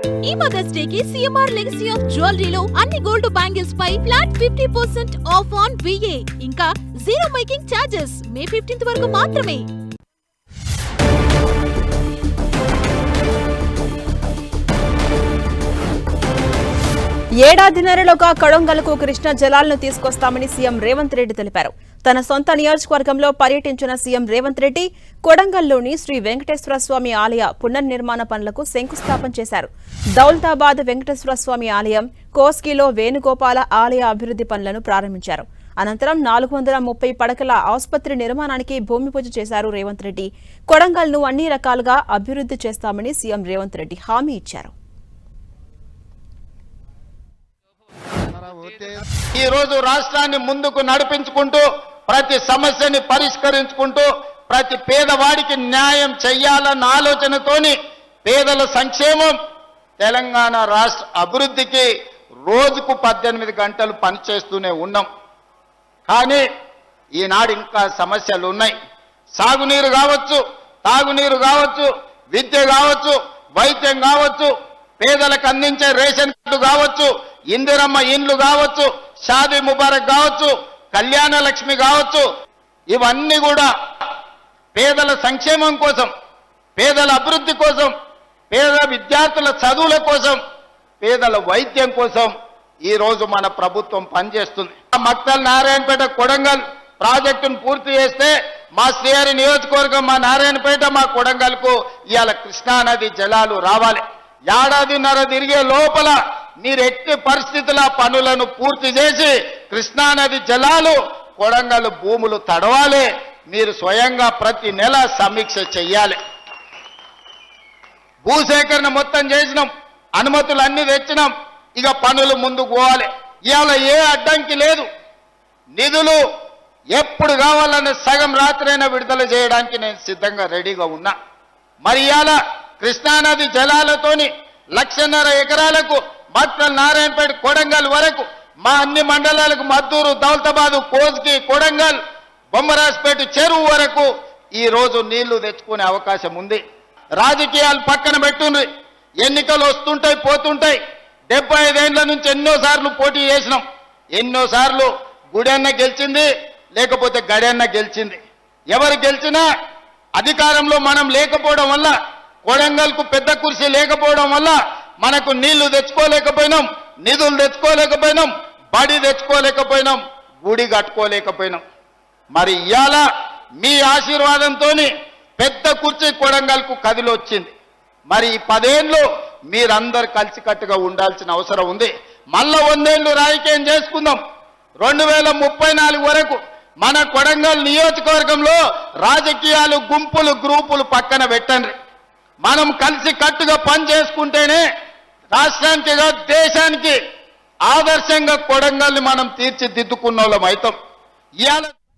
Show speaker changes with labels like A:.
A: ఈ mother's day కి CMR legacy of జ్యువెలరీలో అన్ని గోల్డ్ బ్యాంగిల్స్ పై ఫ్లాట్ 50% ఆఫ్ ఆన్ విఏ ఇంకా zero making charges May 15th వరకు మాత్రమే.
B: ఏడాదిన్నరలోగా కొడంగల్కు కృష్ణా జలాలను తీసుకొస్తామని సీఎం రేవంత్ రెడ్డి తెలిపారు. తన సొంత నియోజకవర్గంలో పర్యటించిన సీఎం రేవంత్ రెడ్డి కొడంగల్లోని శ్రీ వెంకటేశ్వర స్వామి ఆలయ పునర్నిర్మాణ పనులకు శంకుస్థాపన చేశారు. దౌలతాబాద్ వెంకటేశ్వర స్వామి ఆలయం, కోస్గిలో వేణుగోపాల ఆలయ అభివృద్ధి పనులను ప్రారంభించారు. అనంతరం 430 పడకల ఆసుపత్రి నిర్మాణానికి భూమి పూజ చేశారు రేవంత్ రెడ్డి. కొడంగల్ను అన్ని రకాలుగా అభివృద్ధి చేస్తామని సీఎం రేవంత్ రెడ్డి హామీ ఇచ్చారు.
C: ఈ రోజు రాష్ట్రాన్ని ముందుకు నడిపించుకుంటూ ప్రతి సమస్యని పరిష్కరించుకుంటూ ప్రతి పేదవాడికి న్యాయం చెయ్యాలన్న ఆలోచనతోని పేదల సంక్షేమం, తెలంగాణ రాష్ట్ర అభివృద్ధికి రోజుకు 18 గంటలు పనిచేస్తూనే ఉన్నాం. కానీ ఈనాడు ఇంకా సమస్యలు ఉన్నాయి. సాగునీరు కావచ్చు, తాగునీరు కావచ్చు, విద్య కావచ్చు, వైద్యం కావచ్చు, పేదలకు అందించే రేషన్ కార్డు కావచ్చు, ఇందిరమ్మ ఇండ్లు కావచ్చు, షాదీ ముబారక్ కావచ్చు, కళ్యాణ లక్ష్మి కావచ్చు, ఇవన్నీ కూడా పేదల సంక్షేమం కోసం, పేదల అభివృద్ధి కోసం, పేద విద్యార్థుల చదువుల కోసం, పేదల వైద్యం కోసం ఈ రోజు మన ప్రభుత్వం పనిచేస్తుంది. మక్తల్ నారాయణపేట కొడంగల్ ప్రాజెక్టును పూర్తి చేస్తే మా శ్రీహరి నియోజకవర్గం, మా నారాయణపేట, మా కొడంగల్కు ఇవాళ కృష్ణానది జలాలు రావాలి. ఏడాదిన్నర తిరిగే లోపల మీరు ఎట్టి పరిస్థితుల పనులను పూర్తి చేసి కృష్ణానది జలాలు కొడంగల్ భూములు తడవాలి. మీరు స్వయంగా ప్రతి నెల సమీక్ష చెయ్యాలి. భూసేకరణ మొత్తం చేసినాం, అనుమతులు అన్ని తెచ్చినాం, ఇక పనులు ముందుకు పోవాలి. ఇవాళ ఏ అడ్డంకి లేదు. నిధులు ఎప్పుడు కావాలనే సగం రాత్రైనా విడుదల చేయడానికి నేను సిద్ధంగా రెడీగా ఉన్నా. మరి ఇవాళ కృష్ణానది జలాలతోని 1.5 ఎకరాలకు మక్తల్ నారాయణపేట కొడంగల్ వరకు మా అన్ని మండలాలకు మద్దూరు, దౌలతాబాదు, కోస్గి, కొడంగల్, బొమ్మరాజ్పేట చెరువు వరకు ఈ రోజు నీళ్లు తెచ్చుకునే అవకాశం ఉంది. రాజకీయాలు పక్కన పెట్టుండ్రి. ఎన్నికలు వస్తుంటాయి, పోతుంటాయి. 75 ఏళ్ల నుంచి ఎన్నోసార్లు పోటీ చేసినాం. ఎన్నోసార్లు గుడెన్న గెలిచింది, లేకపోతే గడెన్న గెలిచింది. ఎవరు గెలిచినా అధికారంలో మనం లేకపోవడం వల్ల, కొడంగల్కు పెద్ద కుర్చీ లేకపోవడం వల్ల మనకు నీళ్లు తెచ్చుకోలేకపోయినాం, నిధులు తెచ్చుకోలేకపోయినాం, బడి తెచ్చుకోలేకపోయినాం, గుడి కట్టుకోలేకపోయినాం. మరి ఇవాళ మీ ఆశీర్వాదంతో పెద్ద కుర్చీ కొడంగల్కు కదిలొచ్చింది. మరి ఈ 10 ఏళ్ళు మీరందరు కలిసికట్టుగా ఉండాల్సిన అవసరం ఉంది. మళ్ళా 100 ఏళ్ళు రాజకీయం చేసుకుందాం. 2034 వరకు మన కొడంగల్ నియోజకవర్గంలో రాజకీయాలు, గుంపులు, గ్రూపులు పక్కన పెట్టండి. మనం కలిసి కట్టుగా పని చేసుకుంటేనే రాష్ట్రానికి, దేశానికి ఆదర్శంగా కొడంగల్ని మనం తీర్చిదిద్దుకున్న వాళ్ళం అవుతాం. ఇవాళ